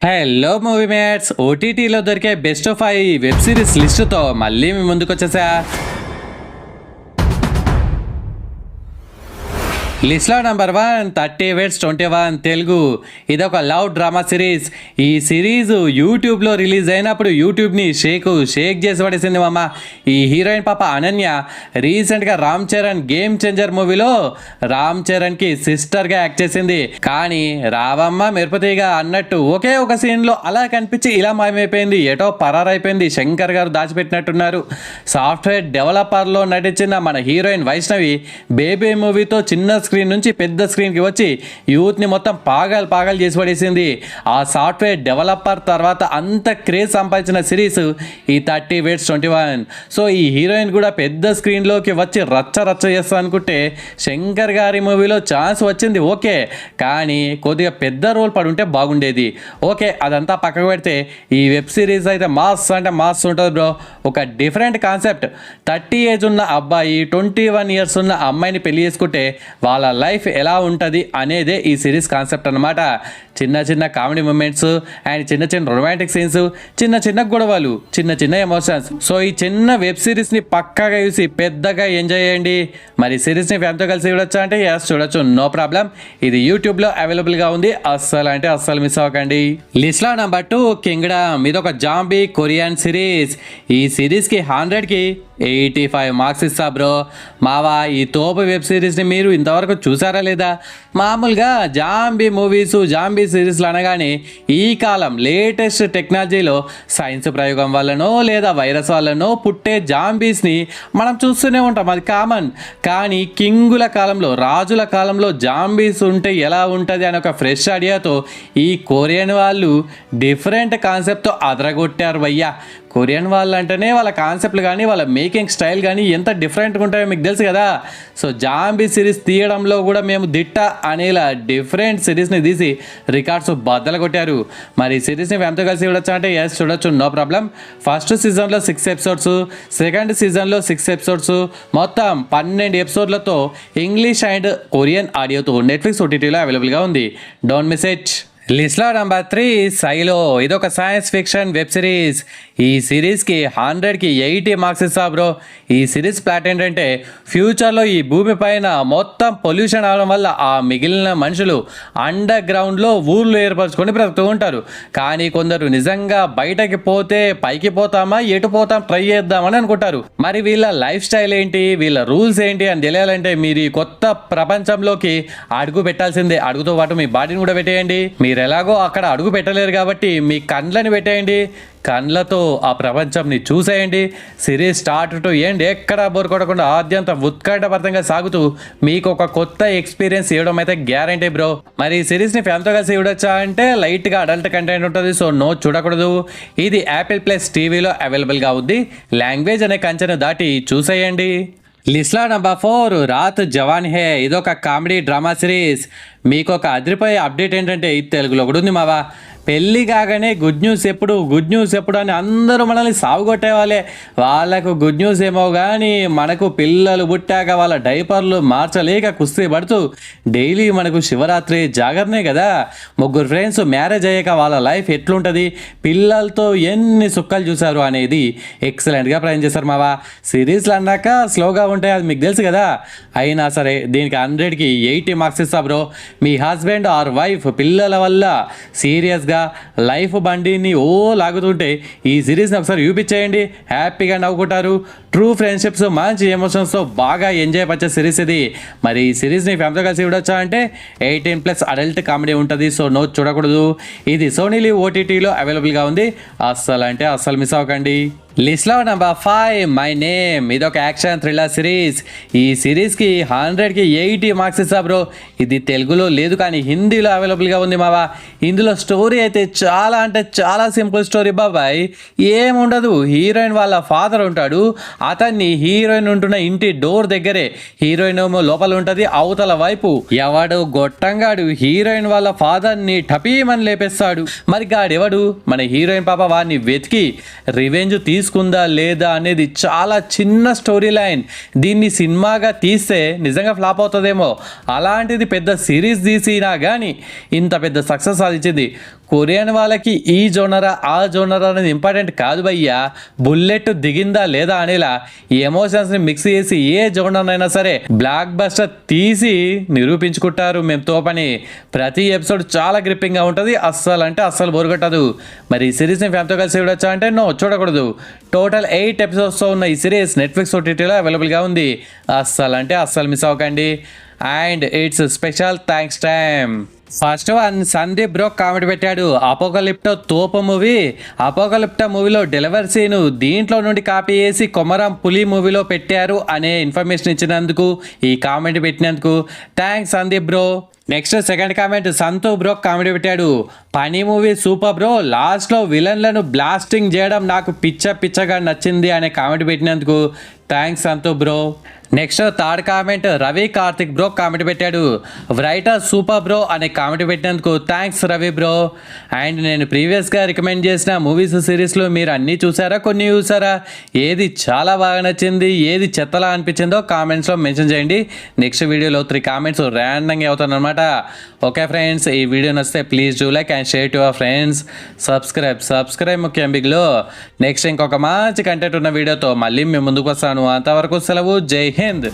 Hello movie mates, ఓటీటీలో దొరికే best 5 web series లిస్టుతో మళ్ళీ మీ ముందుకు వచ్చేసా. లిస్ట్లో నెంబర్ 1 30 Weds 21 తెలుగు. ఇదొక లవ్ డ్రామా సిరీస్. ఈ సిరీస్ యూట్యూబ్లో రిలీజ్ అయినప్పుడు యూట్యూబ్ని షేక్ చేసి పడేసింది మామ. ఈ హీరోయిన్ పాప అనన్య రీసెంట్గా రామ్ చరణ్ గేమ్ చేంజర్ మూవీలో రామ్ చరణ్కి సిస్టర్గా యాక్ట్ చేసింది. కానీ రావమ్మ మెరుపతిగా అన్నట్టు ఒకే ఒక సీన్లో అలా కనిపించి ఇలా మాయమైపోయింది. ఏటో పరారైపోయింది. శంకర్ గారు దాచిపెట్టినట్టున్నారు. సాఫ్ట్వేర్ డెవలపర్లో నటించిన మన హీరోయిన్ వైష్ణవి బేబీ మూవీతో చిన్న స్క్రీన్ నుంచి పెద్ద స్క్రీన్కి వచ్చి యూత్ని మొత్తం పాగల్ చేసి పడేసింది. ఆ సాఫ్ట్వేర్ డెవలపర్ తర్వాత అంత క్రేజ్ సంపాదించిన సిరీస్ ఈ 30 Weds 21. సో ఈ హీరోయిన్ కూడా పెద్ద స్క్రీన్లోకి వచ్చి రచ్చ చేస్తా అనుకుంటే శంకర్ గారి మూవీలో ఛాన్స్ వచ్చింది ఓకే, కానీ కొద్దిగా పెద్ద రోల్ పడుంటే బాగుండేది. ఓకే, అదంతా పక్కకు పెడితే ఈ వెబ్ సిరీస్ అయితే మాస్ అంటే మాస్ ఉంటుంది బ్రో. ఒక డిఫరెంట్ కాన్సెప్ట్. 30 ఏజ్ ఉన్న అబ్బాయి 21 ఇయర్స్ ఉన్న అమ్మాయిని పెళ్లి చేసుకుంటే వాళ్ళ లైఫ్ ఎలా ఉంటుంది అనేదే ఈ సిరీస్ కాన్సెప్ట్ అనమాట. చిన్న కామెడీ మూమెంట్స్ అండ్ చిన్న రొమాంటిక్ సీన్స్, చిన్న గొడవలు, చిన్న ఎమోషన్స్. సో ఈ చిన్న వెబ్ సిరీస్ని పక్కాగా చూసి పెద్దగా ఎంజాయ్ చేయండి. మరి సిరీస్ని ఫ్యామిలీతో కలిసి చూడొచ్చా అంటే ఎస్ చూడొచ్చు, నో ప్రాబ్లం. ఇది యూట్యూబ్లో అవైలబుల్గా ఉంది. అస్సలు మిస్ అవ్వకండి. లిస్ట్లో నెంబర్ 2 కింగ్డమ్. ఇది ఒక జాంబీ కొరియన్ సిరీస్. ఈ సిరీస్కి 100కి 85 మార్క్స్ ఇస్తా బ్రో. మావా, ఈ తోపు వెబ్ సిరీస్ని మీరు ఇంతవరకు చూసారా లేదా? మామూలుగా జాంబీ మూవీస్, జాంబీ సిరీస్లు అనగానే ఈ కాలం లేటెస్ట్ టెక్నాలజీలో సైన్స్ ప్రయోగం వల్లనో లేదా వైరస్ వల్లనో పుట్టే జాంబీస్ని మనం చూస్తూనే ఉంటాం, అది కామన్. కానీ కింగుల కాలంలో, రాజుల కాలంలో జాంబీస్ ఉంటే ఎలా ఉంటుంది అని ఒక ఫ్రెష్ ఐడియాతో ఈ కొరియన్ వాళ్ళు డిఫరెంట్ కాన్సెప్ట్తో అదరగొట్టారు భయ్యా. కొరియన్ వాళ్ళు అంటేనే వాళ్ళ కాన్సెప్ట్లు కానీ వాళ్ళ మేకింగ్ స్టైల్ కానీ ఎంత డిఫరెంట్గా ఉంటాయో మీకు తెలుసు కదా. సో జాంబీ సిరీస్ తీయడంలో కూడా మేము దిట్ట అనేలా డిఫరెంట్ సిరీస్ని తీసి రికార్డ్స్ బద్దలు కొట్టారు. మరి ఈ సిరీస్ని ఫ్యామిలీతో కలిసి చూడొచ్చా అంటే ఎస్ చూడొచ్చు, నో ప్రాబ్లం. ఫస్ట్ సీజన్లో 6 ఎపిసోడ్స్, సెకండ్ సీజన్లో 6 ఎపిసోడ్స్, మొత్తం 12 ఎపిసోడ్లతో ఇంగ్లీష్ అండ్ కొరియన్ ఆడియోతో నెట్ఫ్లిక్స్ ఓటీటీలో అవైలబుల్గా ఉంది. Don't miss it. లిస్ట్లో నెంబర్ 3 సైలో. ఇదొక సైన్స్ ఫిక్షన్ వెబ్ సిరీస్. ఈ సిరీస్కి 100కి 80 మార్క్స్ ఇస్తా బ్రో. ఈ సిరీస్ ప్లాట్ ఏంటంటే ఫ్యూచర్లో ఈ భూమి పైన మొత్తం పొల్యూషన్ అవడం వల్ల ఆ మిగిలిన మనుషులు అండర్ గ్రౌండ్లో ఊర్లు ఏర్పరచుకొని బ్రతుకుతూ ఉంటారు. కానీ కొందరు నిజంగా బయటకి పోతే పైకి పోతామా, ఎటు పోతాం ట్రై చేద్దామని అనుకుంటారు. మరి వీళ్ళ లైఫ్ స్టైల్ ఏంటి, వీళ్ళ రూల్స్ ఏంటి అని తెలియాలంటే మీరు ఈ కొత్త ప్రపంచంలోకి అడుగు పెట్టాల్సిందే. అడుగుతో పాటు మీ బాడీని కూడా పెట్టేయండి. మీరు ఎలాగో అక్కడ అడుగు పెట్టలేరు కాబట్టి మీ కండ్లని పెట్టేయండి. కండ్లతో ఆ ప్రపంచంని చూసేయండి. సిరీస్ స్టార్ట్ టు ఎండ్ ఎక్కడా బోర్ కొట్టకుండా ఆద్యంత ఉత్కంఠభరితంగా సాగుతూ మీకు ఒక కొత్త ఎక్స్పీరియన్స్ ఇవ్వడం అయితే గ్యారంటీ బ్రో. మరి ఈ సిరీస్ని ఫ్యామిలీతో కలిసి చూడొచ్చా అంటే లైట్గా అడల్ట్ కంటెంట్ ఉంటుంది, సో నో చూడకూడదు. ఇది యాపిల్ ప్లస్ టీవీలో అవైలబుల్గా ఉంది. లాంగ్వేజ్ అనే కంచెను దాటి చూసేయండి. లిస్ట్లో నెంబర్ 4 రాత్ జవాన్ హే. ఇదొక కామెడీ డ్రామా సిరీస్. మీకు ఒక అదిరిపోయే అప్డేట్ ఏంటంటే ఇది తెలుగులో కూడా ఉంది మావా. పెళ్ళి కాగానే గుడ్ న్యూస్ ఎప్పుడు అని అందరూ మనల్ని సాగుకొట్టేవాళ్ళే. వాళ్ళకు గుడ్ న్యూస్ ఏమో కానీ మనకు పిల్లలు పుట్టాక వాళ్ళ డైపర్లు మార్చలేక కుస్తీ పడుతూ డైలీ మనకు శివరాత్రి జాగరణే కదా. 3 ఫ్రెండ్స్ మ్యారేజ్ అయ్యాక వాళ్ళ లైఫ్ ఎట్లుంటుంది, పిల్లలతో ఎన్ని సుక్కలు చూశారు అనేది ఎక్సలెంట్గా ప్రజెంట్ చేశారు మావా. సిరీస్లు అన్నాక స్లోగా ఉంటాయి, అది మీకు తెలుసు కదా. అయినా సరే దీనికి 100కి 80 మార్క్స్ ఇస్తా bro. Me husband or wife పిల్లల వల్ల సీరియస్గా లైఫ్ బండిని లాగుతుంటే ఈ సిరీస్ని ఒకసారి చూపించేయండి. హ్యాపీగా నవ్వుకుంటారు. ట్రూ ఫ్రెండ్షిప్స్, మంచి ఎమోషన్స్తో బాగా ఎంజాయ్ పచ్చే సిరీస్ ఇది. మరి ఈ సిరీస్ని ఫ్యామిలీతో కలిసి చూడొచ్చా అంటే 18+ అడల్ట్ కామెడీ ఉంటుంది, సో నో చూడకూడదు. ఇది సోనీ లివ్ ఓటీటీలో అవైలబుల్గా ఉంది. అస్సలు మిస్ అవ్వకండి. లిస్ట్లో నెంబర్ 5 మై నేమ్. ఇదొక యాక్షన్ థ్రిల్లర్ సిరీస్. ఈ సిరీస్కి 100కి 80 మార్క్స్ ఇస్తా బ్రో. ఇది తెలుగులో లేదు కానీ హిందీలో అవైలబుల్గా ఉంది మావా. ఇందులో స్టోరీ అయితే చాలా అంటే చాలా సింపుల్ స్టోరీ బాబాయ్. ఏముండదు, హీరోయిన్ వాళ్ళ ఫాదర్ ఉంటాడు. అతన్ని హీరోయిన్ ఉంటున్న ఇంటి డోర్ దగ్గరే, హీరోయిన్ ఏమో లోపల ఉంటుంది, అవతల వైపు ఎవడు గొట్టంగాడు హీరోయిన్ వాళ్ళ ఫాదర్ని టపీమని లేపేస్తాడు. మరి గాడెవడు? మన హీరోయిన్ పాప వాడిని వెతికి రివెంజ్ తీసుకుందా లేదా అనేది చాలా చిన్న స్టోరీ లైన్. దీన్ని సినిమాగా తీస్తే నిజంగా ఫ్లాప్ అవుతుందేమో, అలాంటిది పెద్ద సిరీస్ తీసినా కానీ ఇంత పెద్ద సక్సెస్ సాధించింది. కొరియన్ వాళ్ళకి ఈ జోనరా ఆ జోనరా అనేది ఇంపార్టెంట్ కాదు భయ్యా, బుల్లెట్ దిగిందా లేదా అనేలా ఈ ఎమోషన్స్ని మిక్స్ చేసి ఏ జోనర్ అయినా సరే బ్లాక్ బస్టర్ తీసి నిరూపించుకుంటారు మేము తోపని. ప్రతి ఎపిసోడ్ చాలా గ్రిప్పింగ్గా ఉంటుంది, అస్సలు అంటే అస్సలు బోరుగొట్టదు. మరి ఈ సిరీస్ని ఫ్యామిలీతో కలిసి చూడొచ్చా అంటే నో, చూడకూడదు. టోటల్ 8 ఎపిసోడ్స్తో ఉన్న ఈ సిరీస్ నెట్ఫ్లిక్స్ ఓటీటీలో అవైలబుల్గా ఉంది, అస్సలు అంటే అస్సలు మిస్ అవ్వకండి. And it's special thanks time. First one Sandeep bro comment పెట్టాడు, అపోకలిప్టో తోపు మూవీ, అపోకలిప్టో మూవీలో డెలివరీ సీను దీంట్లో నుండి కాపీ చేసి కొమరం పులి మూవీలో పెట్టారు అనే ఇన్ఫర్మేషన్ ఇచ్చినందుకు, ఈ కామెంట్ పెట్టినందుకు thanks Sandeep bro. Next second comment సంతు బ్రో కామెడీ పెట్టాడు, పని మూవీ సూపర్ బ్రో, లాస్ట్లో విలన్లను బ్లాస్టింగ్ చేయడం నాకు పిచ్చగా నచ్చింది అనే కామెంట్ పెట్టినందుకు థ్యాంక్స్ సంతు bro. Next third comment Ravi Karthik bro comment పెట్టాడు, రైటర్ సూపర్ బ్రో అనే కామెంట్ పెట్టినందుకు థ్యాంక్స్ రవి బ్రో. అండ్ నేను ప్రీవియస్గా రికమెండ్ చేసిన మూవీస్ సిరీస్లో మీరు అన్నీ చూసారా, కొన్ని చూసారా, ఏది చాలా బాగా నచ్చింది, ఏది చెత్తలా అనిపించిందో కామెంట్స్లో మెన్షన్ చేయండి. నెక్స్ట్ వీడియోలో 3 కామెంట్స్ ర్యాండంగా అవుతాను అనమాట. ఓకే ఫ్రెండ్స్, ఈ వీడియో నచ్చితే please do like and share to your friends. Subscribe ముఖ్యం బిగ్లో. నెక్స్ట్ ఇంకొక మంచి కంటెంట్ ఉన్న వీడియోతో మళ్ళీ మేము ముందుకు వస్తాను. అంతవరకు సెలవు, జై హింద్.